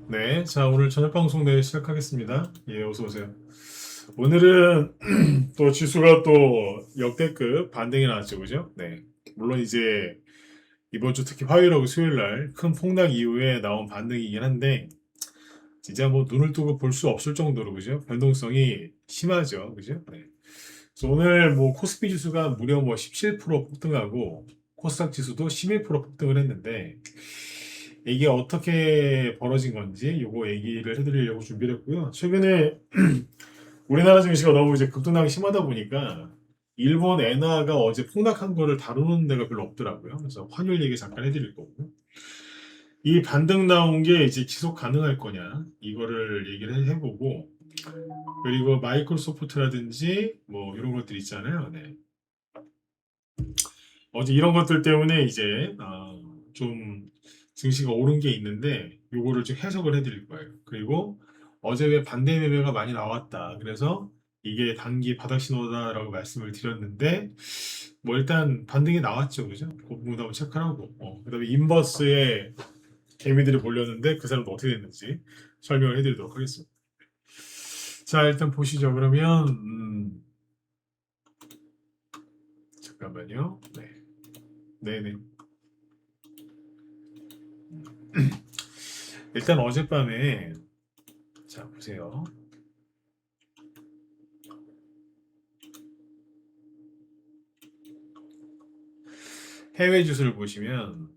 네, 자, 오늘 저녁 방송 네, 시작하겠습니다. 예, 어서 오세요. 오늘은 또 지수가 또 역대급 반등이 나왔죠, 그죠? 네. 물론 이제 이번 주 특히 화요일하고 수요일 날 큰 폭락 이후에 나온 반등이긴 한데, 진짜 뭐 눈을 뜨고 볼 수 없을 정도로, 그죠? 변동성이 심하죠, 그죠? 네. 그래서 오늘 뭐 코스피 지수가 무려 뭐 17% 폭등하고, 코스닥 지수도 11% 폭등을 했는데, 이게 어떻게 벌어진 건지 요거 얘기를 해드리려고 준비를 했고요. 최근에 우리나라 증시가 너무 이제 급등하기 심하다 보니까 일본 엔화가 어제 폭락한 거를 다루는 데가 별로 없더라고요. 그래서 환율 얘기 잠깐 해드릴 거고. 이 반등 나온 게 이제 지속 가능할 거냐 이거를 얘기를 해보고, 그리고 마이크로소프트라든지 뭐 이런 것들 있잖아요. 네. 어제 이런 것들 때문에 이제 좀 증시가 오른 게 있는데 요거를 좀 해석을 해드릴 거예요. 그리고 어제 왜 반대 매매가 많이 나왔다. 그래서 이게 단기 바닥 신호다라고 말씀을 드렸는데 뭐 일단 반등이 나왔죠, 그죠? 그 부분 한번 체크하고 그다음에 인버스에 개미들이 몰렸는데 그 사람도 어떻게 됐는지 설명을 해드리도록 하겠습니다. 자, 일단 보시죠. 그러면 잠깐만요. 네, 네네. 일단 어젯밤에 자 보세요. 해외 지수를 보시면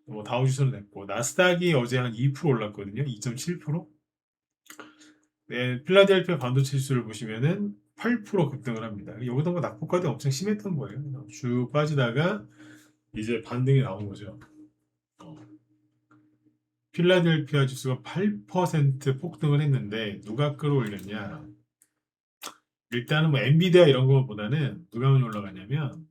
뭐 다우지수는 냈고 나스닥이 어제 한 2% 올랐거든요. 2.7%. 네, 필라델피아 반도체 지수를 보시면은 8% 급등을 합니다. 여기다 뭐 낙폭과도 엄청 심했던 거예요. 쭉 빠지다가 이제 반등이 나온 거죠. 어, 필라델피아 지수가 8% 폭등을 했는데 누가 끌어올렸냐? 일단은 뭐 엔비디아 이런 거보다는 누가 많이 올라갔냐면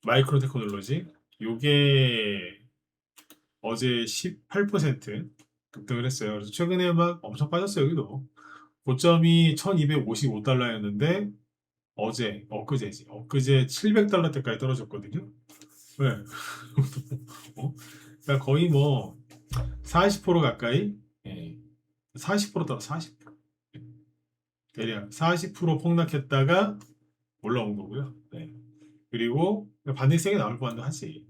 마이크로 테크놀로지. 요게 어제 18% 급등을 했어요. 그래서 최근에 막 엄청 빠졌어요, 여기도. 고점이 1255달러였는데, 엊그제 700달러대까지 떨어졌거든요. 네. 어? 그러니까 거의 뭐, 40% 가까이, 예. 40% 떨어, 40%. 대략 40% 폭락했다가 올라온 거고요. 네. 그리고 반대세가 나올 뻔도 하지.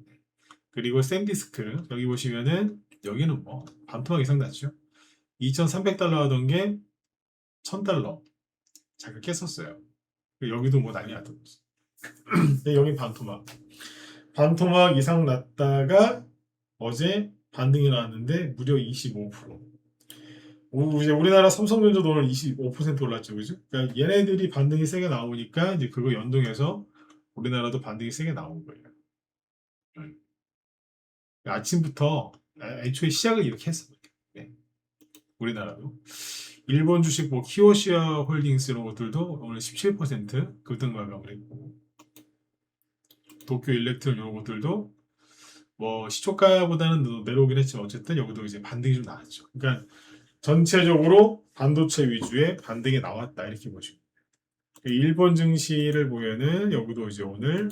그리고 샌디스크, 여기 보시면은, 여기는 뭐, 반토막 이상 났죠. 2,300달러 하던 게 1,000달러 잠깐 깼었어요. 여기도 뭐 난리 났던 거지. 근데 여긴 반토막. 반토막 이상 났다가 어제 반등이 나왔는데 무려 25%. 이제 우리나라 삼성전자도 오늘 25% 올랐죠, 그죠? 그러니까 얘네들이 반등이 세게 나오니까 이제 그거 연동해서 우리나라도 반등이 세게 나온 거예요. 음. 아침부터 애초에 시작을 이렇게 했어요. 네, 우리나라도. 일본 주식 뭐 키오시아 홀딩스 이런 것들도 오늘 17% 급등 마감을 했고, 도쿄 일렉트론 이런 것들도 뭐 시초가보다는 내려오긴 했지만 어쨌든 여기도 이제 반등이 좀 나왔죠. 그러니까 전체적으로 반도체 위주의 반등이 나왔다 이렇게 보시면 돼요. 일본 증시를 보면은 여기도 이제 오늘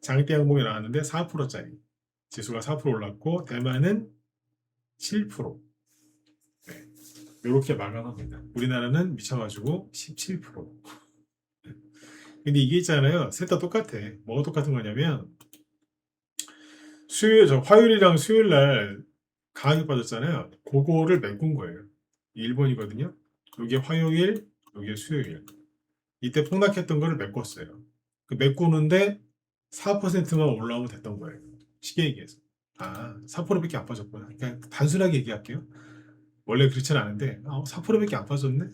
장대 항목이 나왔는데 4%짜리 지수가 4% 올랐고 대만은 7%. 네. 이렇게 마감합니다. 우리나라는 미쳐가지고 17%. 근데 이게 있잖아요. 셋 다 똑같아. 뭐가 똑같은 거냐면 화요일이랑 수요일 날 강하게 빠졌잖아요. 그거를 메꾼 거예요. 일본이거든요. 이게 화요일, 이게 수요일. 이때 폭락했던 거를 메꿨어요. 그 메꾸는데 4%만 올라오면 됐던 거예요. 쉽게 얘기해서. 4%밖에 안 빠졌구나. 그냥 단순하게 얘기할게요. 원래 그렇진 않은데, 4%밖에 안 빠졌네?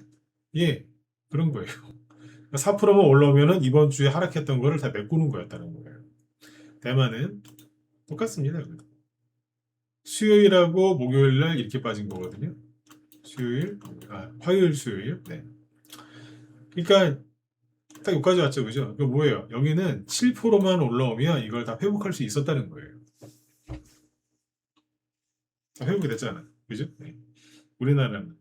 예, 그런 거예요. 4%만 올라오면은 이번 주에 하락했던 거를 다 메꾸는 거였다는 거예요. 대만은 똑같습니다. 수요일하고 목요일 날 이렇게 빠진 거거든요. 화요일, 수요일. 네. 그러니까 딱 여기까지 왔죠, 그죠? 그 뭐예요? 여기는 7%만 올라오면 이걸 다 회복할 수 있었다는 거예요. 다 회복이 됐잖아, 그죠? 네. 우리나라는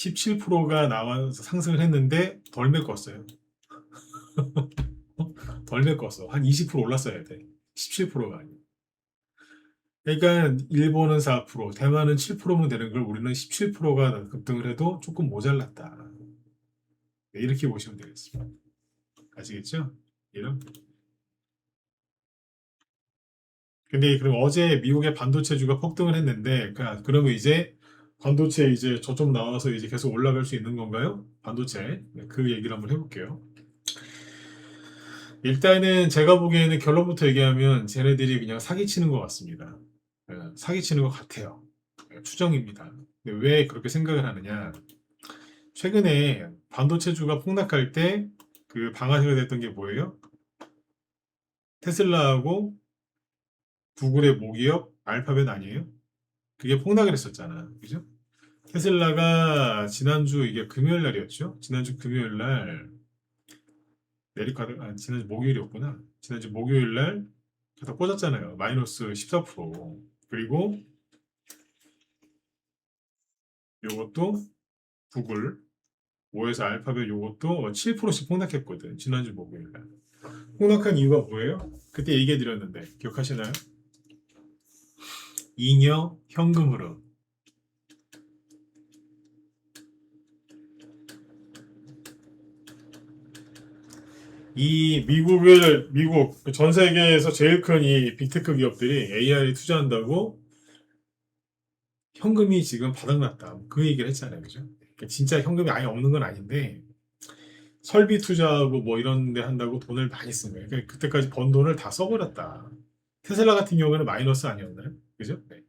17%가 나와서 상승을 했는데 덜 메꿨어요. 덜 메꿨어. 한 20% 올랐어야 돼. 17%가 아니야. 그러니까 일본은 4%, 대만은 7%면 되는 걸 우리는 17%가 급등을 해도 조금 모자랐다. 네, 이렇게 보시면 되겠습니다. 아시겠죠? 이런. 근데 그럼 어제 미국의 반도체주가 폭등을 했는데, 그러면 이제 반도체 이제 저쪽 나와서 이제 계속 올라갈 수 있는 건가요? 반도체. 네, 그 얘기를 한번 해볼게요. 일단은 제가 보기에는 결론부터 얘기하면 쟤네들이 그냥 사기치는 것 같습니다. 사기치는 것 같아요. 추정입니다. 근데 왜 그렇게 생각을 하느냐? 최근에 반도체주가 폭락할 때 그 방아쇠가 됐던 게 뭐예요? 테슬라하고 구글의 모기업 알파벳 아니에요? 그게 폭락을 했었잖아. 그죠? 테슬라가 지난주 이게 금요일 날이었죠? 지난주 금요일 날 내리카드 지난주 목요일이었구나. 지난주 목요일 날 계속 꽂았잖아요. 마이너스 14%. 그리고 요것도 구글 5에서 알파벳 요것도 7%씩 폭락했거든. 지난주 목요일 날. 폭락한 이유가 뭐예요? 그때 얘기해 드렸는데 기억하시나요? 잉여 현금 흐름. 이 미국 전 세계에서 제일 큰 이 빅테크 기업들이 AI 투자한다고 현금이 지금 바닥났다. 그 얘기를 했잖아요. 그죠? 그러니까 진짜 현금이 아예 없는 건 아닌데 설비 투자하고 뭐 이런 데 한다고 돈을 많이 쓴 거예요. 그러니까 그때까지 번 돈을 다 써버렸다. 테슬라 같은 경우에는 마이너스 아니었나요? 그죠? 네.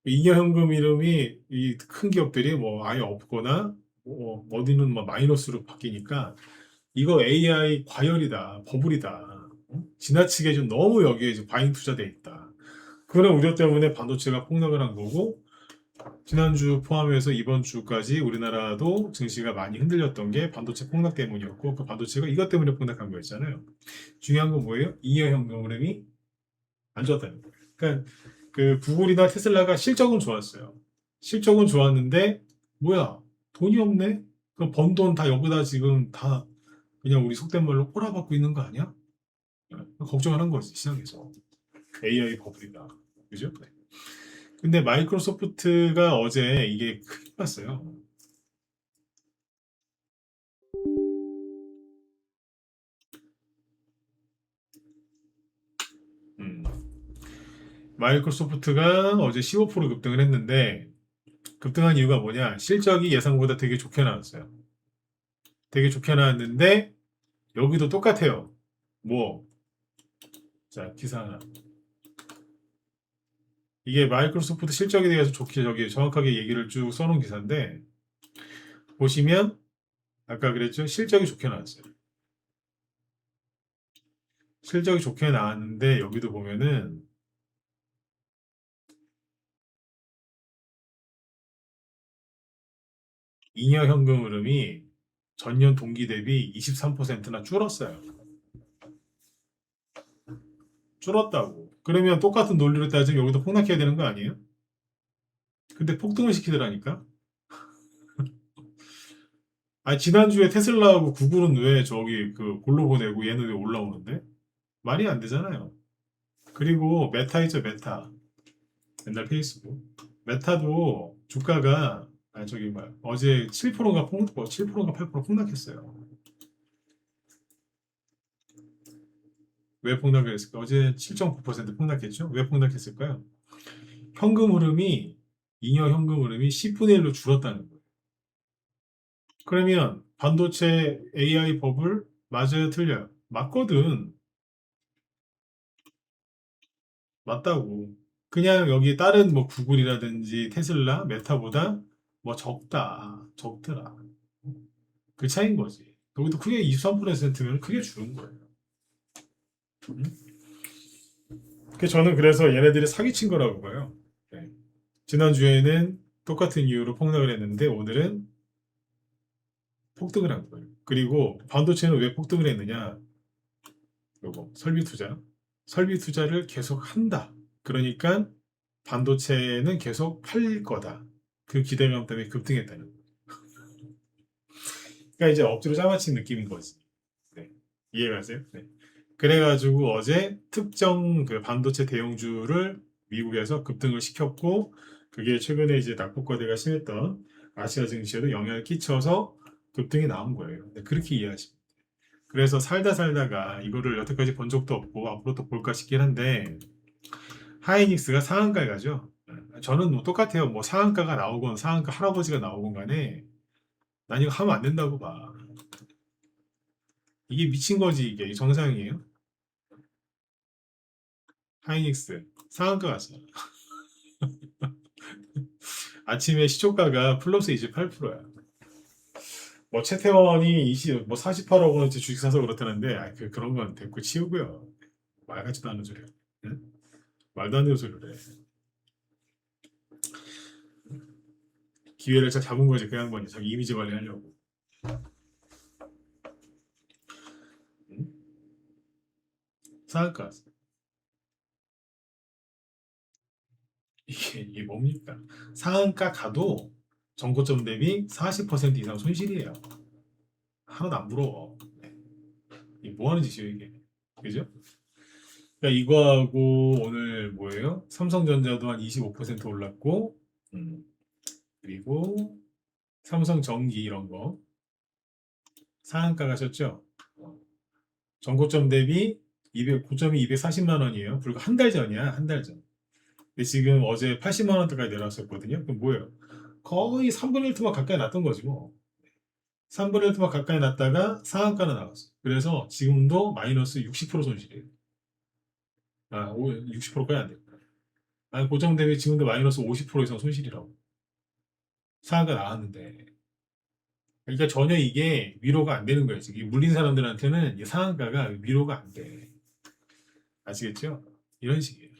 잉여 현금 이름이 이 큰 기업들이 뭐 아예 없거나 뭐 어디는 뭐 마이너스로 바뀌니까 이거 AI 과열이다, 버블이다. 지나치게 좀 너무 여기에 좀 과잉 투자돼 있다. 그런 우려 때문에 반도체가 폭락을 한 거고 지난주 포함해서 이번 주까지 우리나라도 증시가 많이 흔들렸던 게 반도체 폭락 때문이었고 그 반도체가 이것 때문에 폭락한 거였잖아요. 중요한 건 뭐예요? 잉여 현금 흐름이 안 좋았다는 거예요. 그러니까 그 구글이나 테슬라가 실적은 좋았어요. 실적은 좋았는데 뭐야 돈이 없네? 그럼 번 돈 다 여기다 지금 다 그냥 우리 속된 말로 꼬라박고 있는 거 아니야? 걱정을 한 거지 시장에서. AI 버블이다. 그죠? 네. 근데 마이크로소프트가 어제 이게 크게 봤어요. 음. 마이크로소프트가 어제 15% 급등을 했는데 급등한 이유가 뭐냐? 실적이 예상보다 되게 좋게 나왔어요. 되게 좋게 나왔는데 여기도 똑같아요. 뭐, 자, 기사 하나. 이게 마이크로소프트 실적에 대해서 좋게 저기 정확하게 얘기를 쭉 써놓은 기사인데 보시면 아까 그랬죠? 실적이 좋게 나왔어요. 실적이 좋게 나왔는데 여기도 보면은 잉여 현금 흐름이 전년 동기 대비 23%나 줄었어요. 줄었다고. 그러면 똑같은 논리로 따지면 여기도 폭락해야 되는 거 아니에요? 근데 폭등을 시키더라니까? 아니, 지난주에 테슬라하고 구글은 왜 저기 그 골로 보내고 얘는 왜 올라오는데? 말이 안 되잖아요. 그리고 메타 있죠, 메타. 옛날 페이스북. 메타도 주가가, 저기 뭐야, 어제 7%가 7%가 8% 폭락했어요. 왜 폭락을 했을까? 어제 7.9% 폭락했죠? 왜 폭락했을까요? 현금 흐름이, 잉여 현금 흐름이 10분의 1로 줄었다는 거예요. 그러면 반도체 AI 버블 맞아요, 틀려요? 맞거든. 맞다고. 그냥 여기 다른 뭐 구글이라든지 테슬라, 메타보다 뭐 적더라. 그 차이인 거지. 여기도 크게 23%면 크게 줄은 거예요. 음? 저는 그래서 얘네들이 사기친 거라고 봐요. 네. 지난주에는 똑같은 이유로 폭락을 했는데 오늘은 폭등을 한 거예요. 그리고 반도체는 왜 폭등을 했느냐? 요거 설비 투자. 설비 투자를 계속 한다. 그러니까 반도체는 계속 팔릴 거다. 그 기대감 때문에 급등했다는 거예요. 그러니까 이제 억지로 짜맞힌 느낌인 거지. 네. 이해가세요? 네. 그래가지고 어제 특정 그 반도체 대형주를 미국에서 급등을 시켰고, 그게 최근에 이제 낙폭과대가 심했던 아시아 증시에도 영향을 끼쳐서 급등이 나온 거예요. 네, 그렇게 이해하시면 돼요. 그래서 살다 살다가 이거를 여태까지 본 적도 없고 앞으로 또 볼까 싶긴 한데, 하이닉스가 상한가에 가죠. 저는 뭐 똑같아요. 뭐 상한가가 나오건 상한가 할아버지가 나오건 간에 난 이거 하면 안 된다고 봐. 이게 미친 거지, 이게 정상이에요. 하이닉스 상한가 갔어요. 아침에 시초가가 플러스 28%야. 뭐 최태원이 20, 뭐 48억 원어치 주식 사서 그렇다는데, 그런 건 됐고 치우고요. 말 같지도 않은 소리야. 응? 말도 안 되는 소리를 해. 기회를 잘 잡은 거지, 그 양반이. 자기 이미지 관리하려고. 응? 상한가. 이게 뭡니까? 상한가 가도 정고점 대비 40% 이상 손실이에요. 하나도 안 부러워. 네. 이게 뭐 하는 짓이에요, 이게. 그죠? 그러니까 이거하고 오늘 뭐예요? 삼성전자도 한 25% 올랐고, 음, 그리고 삼성전기 이런 거 상한가 가셨죠? 전고점 대비 9점이 240만 원이에요. 불과 한 달 전이야, 한 달 전. 근데 지금 어제 80만 원대까지 내려왔었거든요. 그럼 뭐예요? 거의 3분의 1토막 가까이 났던 거지 뭐. 3분의 1토막 가까이 났다가 상한가는 나왔어. 그래서 지금도 마이너스 60% 손실이에요. 60%까지 안 돼요. 고점 대비 지금도 마이너스 50% 이상 손실이라고. 상한가 나왔는데. 그러니까 전혀 이게 위로가 안 되는 거예요. 지금 물린 사람들한테는 이 상한가가 위로가 안 돼. 아시겠죠? 이런 식이에요.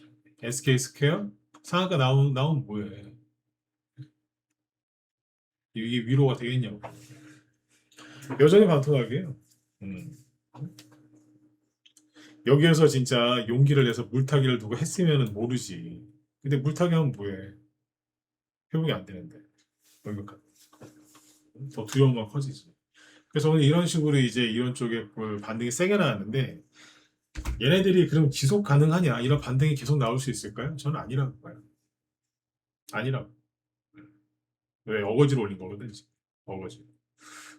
SK 스퀘어 상한가 나오면 뭐해? 이게 위로가 되겠냐고. 여전히 반토막이에요. 음. 여기에서 진짜 용기를 내서 물타기를 두고 했으면 모르지. 근데 물타기 하면 뭐해? 회복이 안 되는데. 그러니까 더 두려움만 커지지. 그래서 오늘 이런 식으로 이제 이런 쪽에 그 반등이 세게 나왔는데, 얘네들이 그럼 지속 가능하냐? 이런 반등이 계속 나올 수 있을까요? 저는 아니라고 봐요. 아니라고. 왜 어거지로 올린 거거든, 지금. 어거지.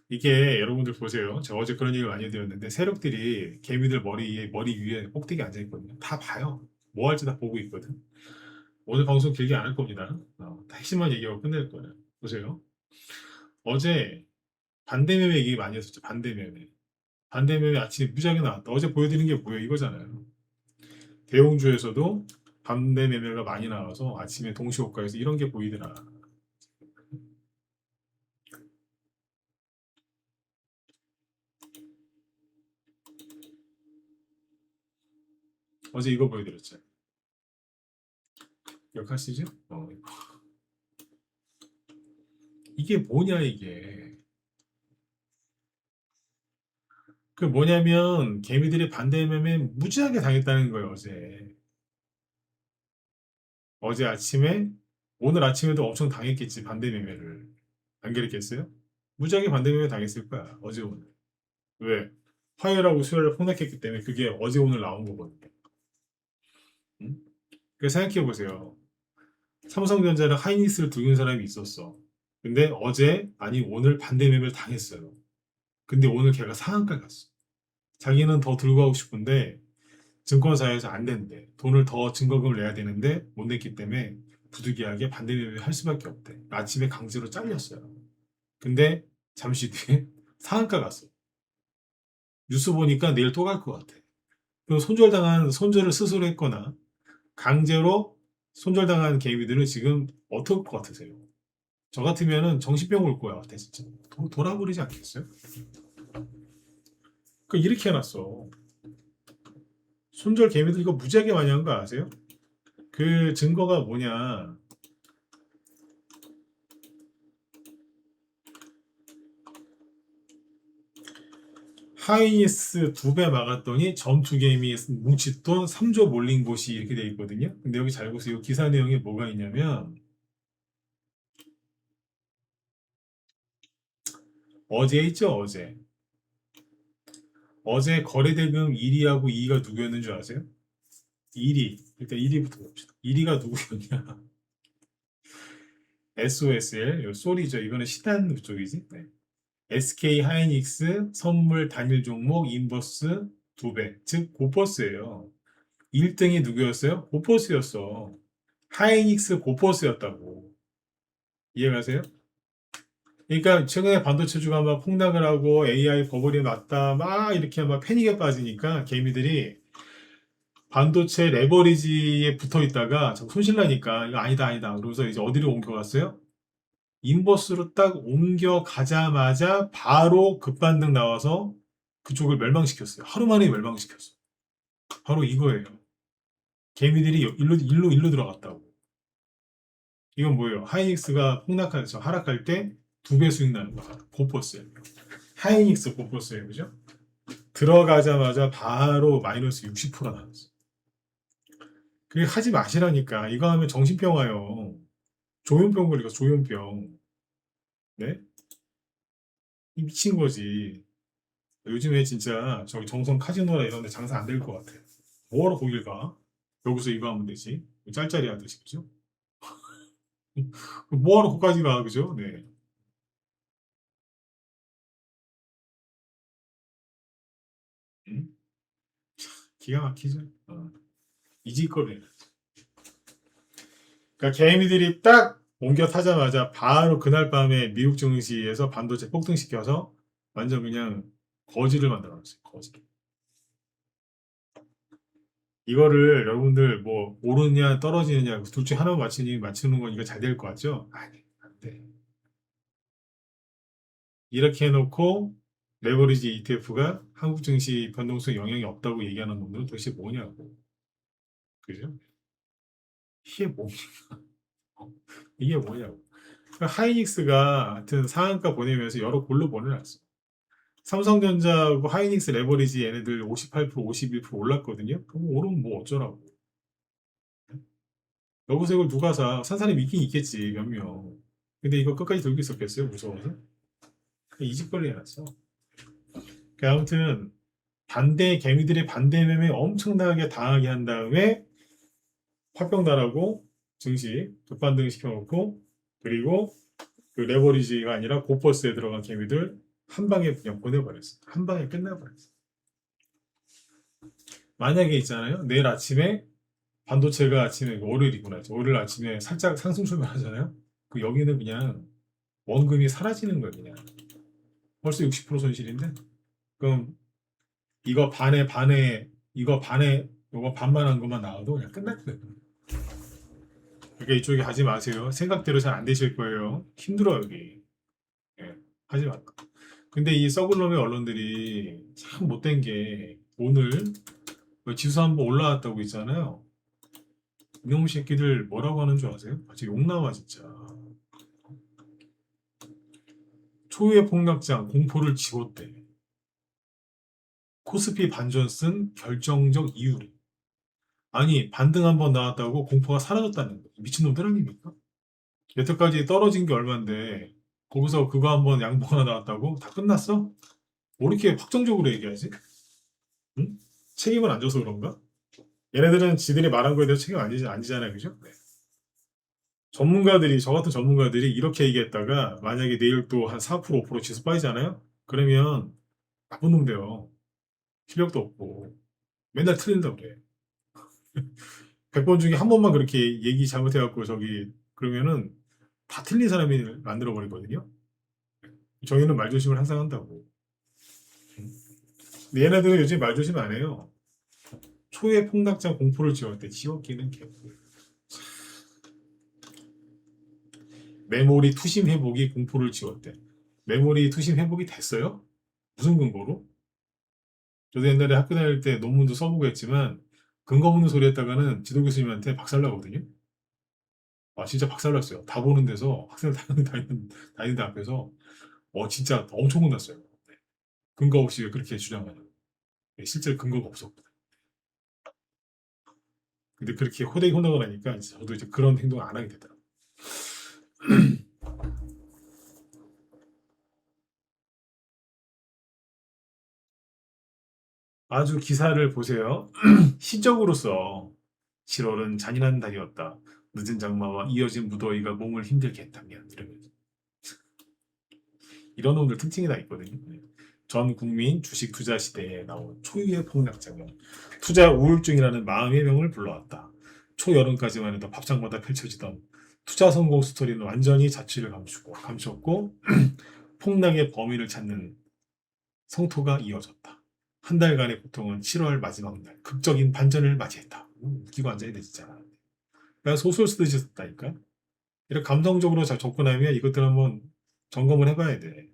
이게 여러분들 보세요. 제가 어제 그런 얘기를 많이 드렸는데, 세력들이 개미들 머리 위에 꼭대기 앉아 있거든요. 다 봐요. 뭐 할지 다 보고 있거든. 오늘 방송 길게 안 할 겁니다. 다 핵심만 얘기하고 끝낼 거예요. 보세요. 어제 반대매매 얘기 많이 했었죠. 반대매매. 반대매매 아침에 무지하게 나왔다. 어제 보여드린 게 뭐예요? 이거잖아요. 대웅주에서도 반대매매가 많이 나와서 아침에 동시호가에서 이런 게 보이더라. 어제 이거 보여드렸죠. 기억하시죠? 이게 뭐냐 이게. 그 뭐냐면 개미들이 반대매매 무지하게 당했다는 거예요. 어제 아침에, 오늘 아침에도 엄청 당했겠지, 반대매매를. 안 그랬겠어요? 무지하게 반대매매 당했을 거야, 어제 오늘. 왜? 화요일하고 수요일을 폭락했기 때문에 그게 어제 오늘 나온 거거든요. 응? 그래서 생각해 보세요. 삼성전자랑 하이닉스를 두고 있는 사람이 있었어. 근데 어제, 아니 오늘 반대매매를 당했어요. 근데 오늘 걔가 상한가 갔어. 자기는 더 들고 가고 싶은데 증권사에서 안 된대. 돈을 더 증거금을 내야 되는데 못 냈기 때문에 부득이하게 반대매매 할 수밖에 없대. 아침에 강제로 잘렸어요. 근데 잠시 뒤에 상한가 갔어. 뉴스 보니까 내일 또 갈 것 같아. 그럼 손절을 스스로 했거나 강제로 손절당한 개미들은 지금 어떨 것 같으세요? 저 같으면은 정신병 올 거야, 같아, 진짜. 돌아버리지 않겠어요? 그 이렇게 해놨어. 손절 개미들 이거 무지하게 많이 한 거 아세요? 그 증거가 뭐냐? 하이니스 2배 막았더니 전투개미 뭉칫돈 3조 몰린 곳이 이렇게 돼 있거든요. 근데 여기 잘 보세요. 기사 내용에 뭐가 있냐면 어제 있죠, 어제. 어제 거래대금 1위하고 2위가 누구였는 줄 아세요? 1위. 일단 1위부터 봅시다. 1위가 누구였냐? SOSL, 소리죠. 이거는 시단 쪽이지. 네. SK 하이닉스 선물 단일 종목 인버스 2배. 즉, 고퍼스예요. 1등이 누구였어요? 고퍼스였어. 하이닉스 고퍼스였다고. 이해가세요? 그러니까 최근에 반도체주가 막 폭락을 하고 AI 버블이 났다 막 이렇게 막 패닉에 빠지니까 개미들이 반도체 레버리지에 붙어 있다가 자꾸 손실나니까 이거 아니다 아니다 그러면서 이제 어디로 옮겨갔어요? 인버스로 딱 옮겨가자마자 바로 급반등 나와서 그쪽을 멸망시켰어요. 하루 만에 멸망시켰어. 바로 이거예요. 개미들이 일로 들어갔다고. 이건 뭐예요? 하이닉스가 폭락해서 하락할 때 2배 수익 나는 거야. 고퍼스예요. 하이닉스 고퍼스예요. 그죠? 들어가자마자 바로 마이너스 60%가 나왔어. 그게 하지 마시라니까. 이거 하면 정신병 와요. 조현병 걸리고 조현병. 네? 이 미친 거지. 요즘에 진짜 저기 정성 카지노나 이런 데 장사 안 될 것 같아. 뭐하러 거길 가? 여기서 이거 하면 되지. 짤짤이 하듯이, 그죠? 뭐하러 거기까지 가, 그죠? 네. 음? 기가 막히죠? 이직거리. 그러니까 개미들이 딱 옮겨 타자마자 바로 그날 밤에 미국 증시에서 반도체 폭등시켜서 완전 그냥 거지를 만들어놨어요. 거지. 이거를 여러분들 뭐 오르냐 떨어지느냐 둘 중에 하나만 맞추는 건 이거 잘 될 것 같죠? 아니, 안 돼. 이렇게 해놓고 레버리지 ETF가 한국 증시 변동성 영향이 없다고 얘기하는 놈들은 도대체 뭐냐고. 그죠? 이게 뭐, 이게 뭐냐고. 그러니까 하이닉스가 하여튼 상한가 보내면서 여러 골로 보내놨어. 삼성전자하고 하이닉스 레버리지 얘네들 58%, 51% 올랐거든요. 그럼 오르면 뭐 어쩌라고. 여기서 이걸 누가 사? 산 사람이 있긴 있겠지, 몇 명. 근데 이거 끝까지 들고 있었겠어요? 무서워서? 이직거리 해놨어. 아무튼 개미들의 반대 매매 엄청나게 당하게 한 다음에 화병단하고 증시 급반등 시켜놓고 그리고 그 레버리지가 아니라 고퍼스에 들어간 개미들 한 방에 그냥 보내버렸어. 한 방에 끝나버렸어. 만약에 있잖아요. 내일 아침에 반도체가 아침에 월요일이구나. 월요일 아침에 살짝 상승 출발하잖아요. 그 여기는 그냥 원금이 사라지는 거예요. 그냥 벌써 60% 손실인데 그럼 이거 반에 이거 반만 한 것만 나와도 그냥 끝날 거예요. 그러니까 이쪽에 하지 마세요. 생각대로 잘 안 되실 거예요. 힘들어요 여기. 예, 하지 마. 근데 이 썩을 놈의 언론들이 참 못된 게 오늘 지수 한번 올라왔다고 있잖아요. 이놈 새끼들 뭐라고 하는 줄 아세요? 진짜 욕 나와 진짜. 초유의 폭락장 공포를 지웠대. 코스피 반전 쓴 결정적 이유래. 아니 반등 한번 나왔다고 공포가 사라졌다는 거. 미친놈들 아닙니까? 여태까지 떨어진 게 얼만데 거기서 그거 한번 양보 하나 나왔다고 다 끝났어? 뭐 이렇게 확정적으로 얘기하지? 응? 책임을 안 져서 그런가? 얘네들은 지들이 말한 거에 대해서 책임 안 지잖아요, 그죠? 네. 저 같은 전문가들이 이렇게 얘기했다가 만약에 내일 또 한 4%, 5% 지수 빠지잖아요? 그러면 나쁜 놈 돼요. 실력도 없고. 맨날 틀린다 그래. 100번 중에 한 번만 그렇게 얘기 잘못해갖고 그러면은 다 틀린 사람이 만들어버리거든요? 저희는 말조심을 항상 한다고. 근데 얘네들은 요즘 말조심 안 해요. 초의 폭락장 공포를 지웠대. 지웠기는 개뿔. 메모리 투심 회복이 공포를 지웠대. 메모리 투심 회복이 됐어요? 무슨 근거로? 저도 옛날에 학교 다닐 때 논문도 써보고 했지만 근거 없는 소리 했다가는 지도 교수님한테 박살나거든요. 아 진짜 박살났어요. 다 보는 데서 학생들 다니는 앞에서 진짜 엄청 혼났어요. 네. 근거 없이 왜 그렇게 주장하냐. 네, 실제 근거가 없었거든. 근데 그렇게 호되게 혼나고 나니까 저도 이제 그런 행동을 안 하게 되더라고요. 아주 기사를 보세요. 시적으로 써. 7월은 잔인한 달이었다. 늦은 장마와 이어진 무더위가 몸을 힘들게 했다며. 이러면서. 이런 놈들 특징이 다 있거든요. 네. 전 국민 주식 투자 시대에 나온 초유의 폭락작용. 투자 우울증이라는 마음의 병을 불러왔다. 초여름까지만 해도 밥상마다 펼쳐지던 투자 성공 스토리는 완전히 자취를 감췄고 폭락의 범위를 찾는 성토가 이어졌다. 한 달간의 고통은 7월 마지막 날 극적인 반전을 맞이했다. 웃기고 앉아야 돼 진짜. 내가 소설 쓰듯이 썼다니까. 이렇게 감성적으로 잘 접근하면 이것들 한번 점검을 해봐야 돼.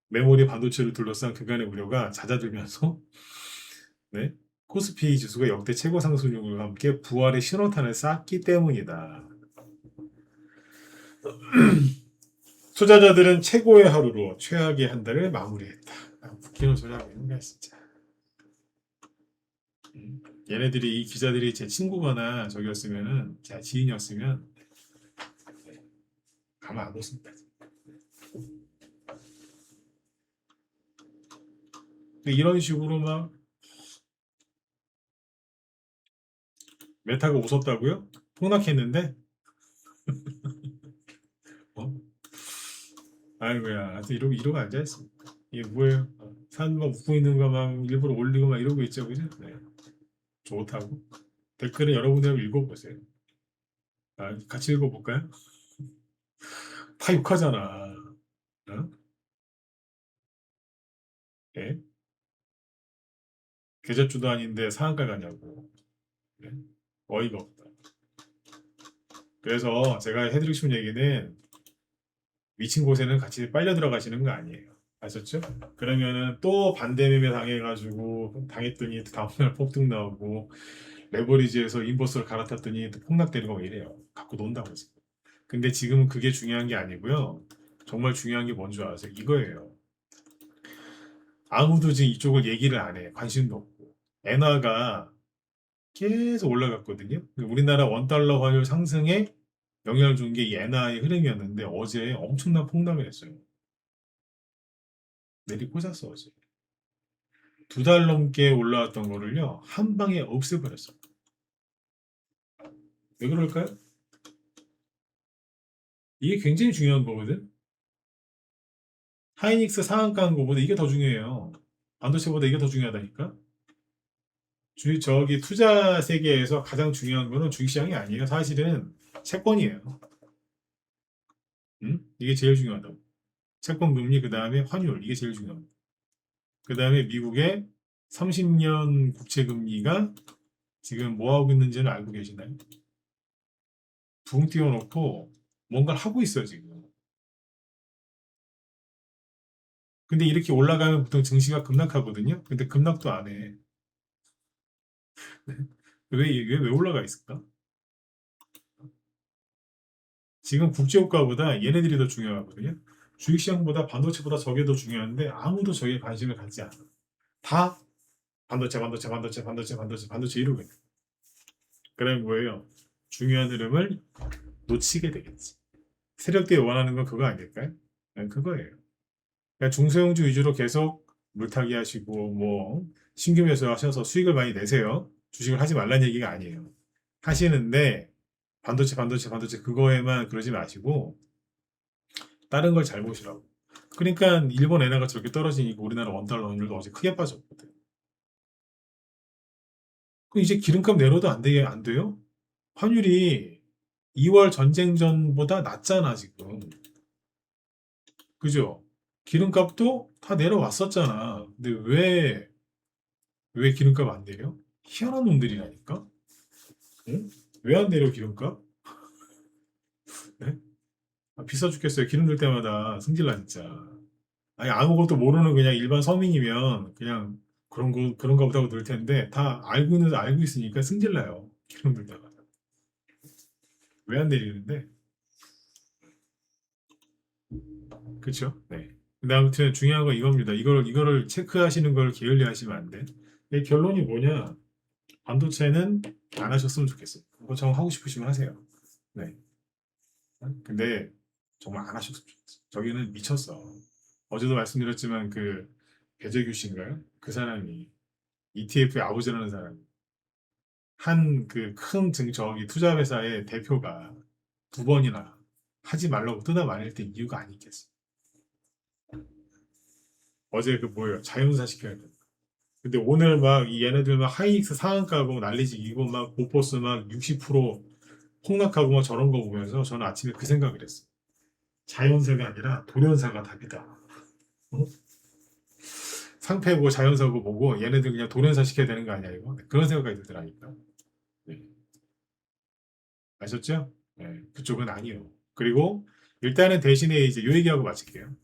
메모리 반도체를 둘러싼 그간의 우려가 잦아들면서 네? 코스피 지수가 역대 최고 상승률과 함께 부활의 신호탄을 쐈기 때문이다. 투자자들은 최고의 하루로 최악의 한 달을 마무리했다. 웃기는 소리 하고 있는 거야 진짜. 얘네들이 이 기자들이 제 친구거나 저기였으면은 제 지인이었으면 가만 안 뒀습니다. 이런 식으로 막 메타가 웃었다고요? 폭락했는데? 어? 아이고야, 하여튼 이러고 앉아있습니다. 이게 뭐예요? 사람 막 웃고 있는 거 막 일부러 올리고 막 이러고 있죠, 그죠? 네. 좋다고. 댓글은 여러분들 읽어보세요. 아, 같이 읽어볼까요? 다 욕하잖아. 어? 예? 계좌주도 아닌데 상한가 가냐고. 네? 어이가 없다. 그래서 제가 해드리고 싶은 얘기는 미친 곳에는 같이 빨려 들어가시는 거 아니에요. 아셨죠? 그러면은 또 반대매매 당해가지고 당했더니 다음날 폭등 나오고 레버리지에서 인버스를 갈아탔더니 또 폭락되는 거 이래요. 갖고 논다고 지금. 근데 지금은 그게 중요한 게 아니고요. 정말 중요한 게 뭔지 아세요? 이거예요. 아무도 지금 이쪽을 얘기를 안 해. 관심도 없고. 엔화가 계속 올라갔거든요. 우리나라 원달러 환율 상승에 영향을 준 게 이 엔화의 흐름이었는데 어제 엄청난 폭락을 했어요. 내리꽂았어 어제. 2달 넘게 올라왔던 거를요 한 방에 없애버렸어. 왜 그럴까요? 이게 굉장히 중요한 거거든. 하이닉스 상한가 한 거보다 이게 더 중요해요. 반도체보다 이게 더 중요하다니까. 저기 투자 세계에서 가장 중요한 거는 주식시장이 아니에요. 사실은 채권이에요. 응? 이게 제일 중요하다고. 채권 금리 그 다음에 환율 이게 제일 중요합니다. 그 다음에 미국의 30년 국채 금리가 지금 뭐 하고 있는지는 알고 계시나요? 붕 띄워놓고 뭔가를 하고 있어요 지금. 근데 이렇게 올라가면 보통 증시가 급락하거든요. 근데 급락도 안 해. 왜 올라가 있을까? 지금 국제유가보다 얘네들이 더 중요하거든요. 주식시장보다 반도체보다 저게 더 중요한데 아무도 저게 관심을 갖지 않아. 다 반도체 이러고 있는. 그럼 뭐예요? 중요한 흐름을 놓치게 되겠지. 세력들이 원하는 건 그거 아닐까요? 네, 그거예요. 그러니까 중소형주 위주로 계속 물타기 하시고 뭐 신규 매수하셔서 수익을 많이 내세요. 주식을 하지 말라는 얘기가 아니에요. 하시는데 반도체 그거에만 그러지 마시고 다른 걸 잘 보시라고. 그러니까 일본 엔화가 저렇게 떨어지니까 우리나라 원달러 환율도 어제 크게 빠졌거든. 그 이제 기름값 내려도 안 돼요? 환율이 2월 전쟁 전보다 낮잖아 지금. 그죠? 기름값도 다 내려왔었잖아. 근데 왜 기름값 안 내려? 희한한 놈들이라니까? 응? 왜 안 내려 기름값? 네? 아, 비싸 죽겠어요. 기름 넣을 때마다 승질나 진짜. 아니 아무것도 모르는 그냥 일반 서민이면 그냥 그런가 보다고 넣을 텐데 다 알고 있으니까 승질나요. 기름 넣다가 왜 안 내리는데? 그렇죠? 네. 근데 아무튼 중요한 건 이겁니다. 이거를 체크하시는 걸 게을리 하시면 안 돼. 이 결론이 뭐냐? 반도체는 안 하셨으면 좋겠어요. 그거 정 하고 싶으시면 하세요. 네. 근데 정말 안 하셨으면 좋겠어. 저기는 미쳤어. 어제도 말씀드렸지만 그 배재규 씨인가요? 그 사람이 ETF의 아버지라는 사람이. 한 그 큰 저기 투자 회사의 대표가 두 번이나 하지 말라고 뜯어 말릴 때 이유가 아니겠어. 어제 그 뭐예요? 자연사 시켜야 돼. 근데 오늘 막 얘네들 막 하이닉스 상한가고 난리지이고 막 보포스 막 60% 폭락하고 막 저런 거 보면서 저는 아침에 그 생각을 했어요. 자연사가 아니라 돌연사가 답이다. 어? 상패고 자연사고 보고 얘네들 그냥 돌연사 시켜야 되는 거 아니야 이거? 네, 그런 생각이 들더라니까. 네. 아셨죠? 네, 그쪽은 아니에요. 그리고 일단은 대신에 이제 요 얘기하고 마칠게요.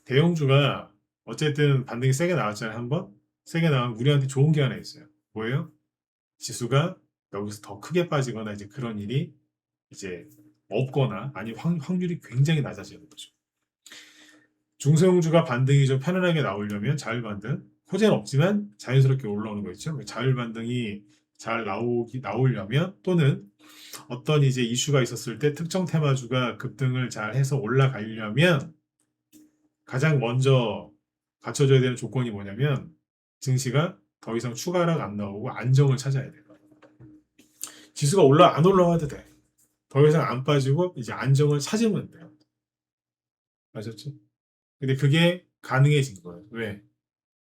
대형주가 어쨌든 반등이 세게 나왔잖아요. 한번 세게 나온 우리한테 좋은 게 하나 있어요. 뭐예요? 지수가 여기서 더 크게 빠지거나 이제 그런 일이 이제 없거나 아니 확률이 굉장히 낮아지는 거죠. 중소형주가 반등이 좀 편안하게 나오려면 자율 반등, 호재는 없지만 자연스럽게 올라오는 거 있죠. 자율 반등이 잘 나오려면 또는 어떤 이제 이슈가 있었을 때 특정 테마주가 급등을 잘 해서 올라가려면 가장 먼저 갖춰져야 되는 조건이 뭐냐면 증시가 더 이상 추가 하락 안 나오고 안정을 찾아야 돼요. 지수가 안 올라와도 돼. 더 이상 안 빠지고 이제 안정을 찾으면 돼요. 아셨죠? 근데 그게 가능해진 거예요. 왜?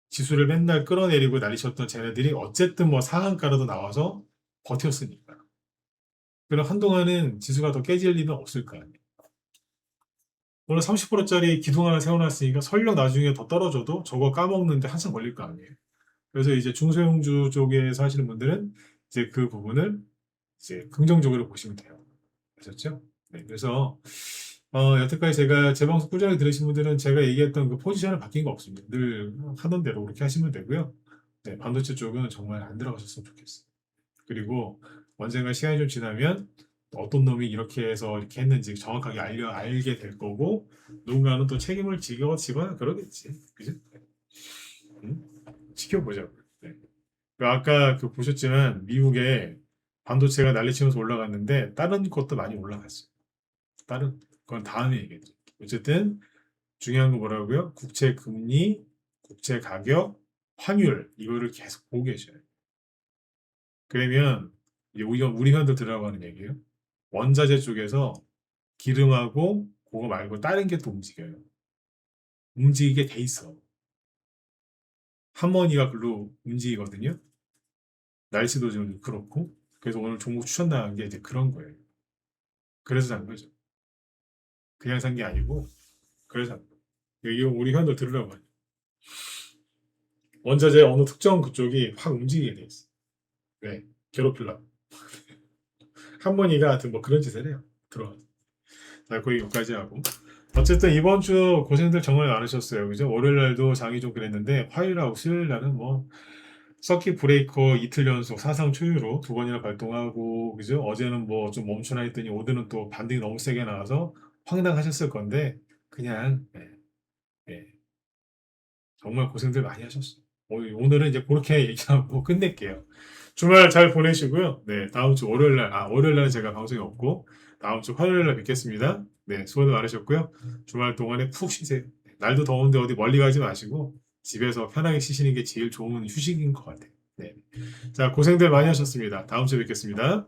지수를 맨날 끌어내리고 난리쳤던 쟤네들이 어쨌든 뭐 상한가라도 나와서 버텼으니까. 그럼 한동안은 지수가 더 깨질 리는 없을 거 아니에요. 오늘 30%짜리 기둥 하나 세워놨으니까 설령 나중에 더 떨어져도 저거 까먹는데 한참 걸릴 거 아니에요. 그래서 이제 중소형주 쪽에서 하시는 분들은 이제 그 부분을 이제 긍정적으로 보시면 돼요. 아셨죠? 네, 그래서 여태까지 제가 제 방송 꾸준히 들으신 분들은 제가 얘기했던 그 포지션은 바뀐 거 없습니다. 늘 하던 대로 그렇게 하시면 되고요. 네, 반도체 쪽은 정말 안 들어가셨으면 좋겠어요. 그리고 언젠가 시간이 좀 지나면 어떤 놈이 이렇게 해서 이렇게 했는지 정확하게 알게 될 거고 누군가는 또 책임을 지거나 그러겠지. 그죠? 응? 지켜보자고요. 네. 아까 그 보셨지만 미국에 반도체가 난리치면서 올라갔는데 다른 것도 많이 올라갔어요. 다른 그건 다음에 얘기해드릴게요. 어쨌든 중요한 거 뭐라고요? 국채 금리, 국채 가격, 환율 이거를 계속 보고 계셔요. 그러면 우리 현도 들어가는 얘기예요. 원자재 쪽에서 기름하고 그거 말고 다른 게 또 움직여요. 움직이게 돼 있어. 하모니가 글로 움직이거든요. 날씨도 좀 그렇고. 그래서 오늘 종목 추천 나간 게 이제 그런 거예요. 그래서 산 거죠. 그냥 산 게 아니고 그래서 산 거예요. 이거 우리 현도 들으라고 하죠. 원자재 어느 특정 그쪽이 확 움직이게 돼 있어. 왜? 괴롭히려고. 하모니가 하여튼 뭐 그런 짓을 해요. 들어가서. 자, 거의 여기까지 하고. 어쨌든 이번 주 고생들 정말 많으셨어요. 그죠? 월요일 날도 장이 좀 그랬는데 화요일하고 수요일 날은 뭐 서킷 브레이커 이틀 연속 사상 초유로 두 번이나 발동하고 그죠? 어제는 뭐 좀 멈추나 했더니 오늘은 또 반등이 너무 세게 나와서 황당하셨을 건데 그냥 정말 고생들 많이 하셨어요. 오늘은 이제 그렇게 얘기하고 끝낼게요. 주말 잘 보내시고요. 네, 다음 주 월요일 날 제가 방송이 없고 다음 주 화요일 날 뵙겠습니다. 네, 수고들 많으셨고요. 주말 동안에 푹 쉬세요. 날도 더운데 어디 멀리 가지 마시고 집에서 편하게 쉬시는 게 제일 좋은 휴식인 것 같아요. 네. 자, 고생들 많이 하셨습니다. 다음 주에 뵙겠습니다.